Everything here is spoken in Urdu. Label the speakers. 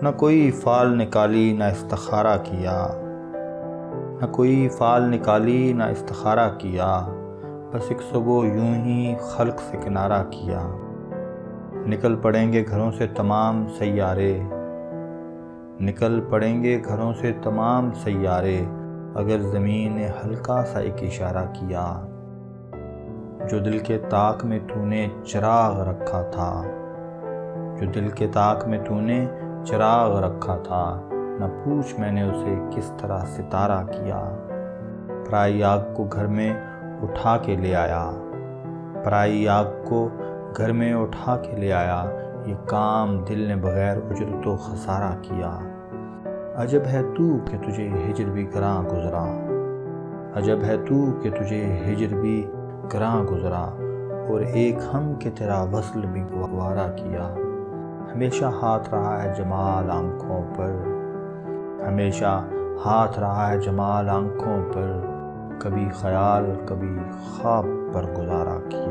Speaker 1: نہ کوئی فال نکالی نہ استخارہ کیا، نہ کوئی فال نکالی نہ استخارہ کیا، بس ایک صبح یوں ہی خلق سے کنارہ کیا۔ نکل پڑیں گے گھروں سے تمام سیارے، نکل پڑیں گے گھروں سے تمام سیارے، اگر زمین نے ہلکا سا ایک اشارہ کیا۔ جو دل کے طاق میں تو نے چراغ رکھا تھا، جو دل کے طاق میں تو نے چراغ رکھا تھا، نہ پوچھ میں نے اسے کس طرح ستارہ کیا۔ پرائی آگ کو گھر میں اٹھا کے لے آیا، پرائی آگ کو گھر میں اٹھا کے لے آیا، یہ کام دل نے بغیر اجرت و خسارہ کیا۔ عجب ہے تو کہ تجھے ہجر بھی گراں گزرا، عجب ہے تو کہ تجھے ہجر بھی گراں گزرا، اور ایک ہم کہ تیرا وصل بھی گوارا کیا۔ ہمیشہ ہاتھ رہا ہے جمال آنکھوں پر، ہمیشہ ہاتھ رہا ہے جمال آنکھوں پر، کبھی خیال کبھی خواب پر گزارا کیا۔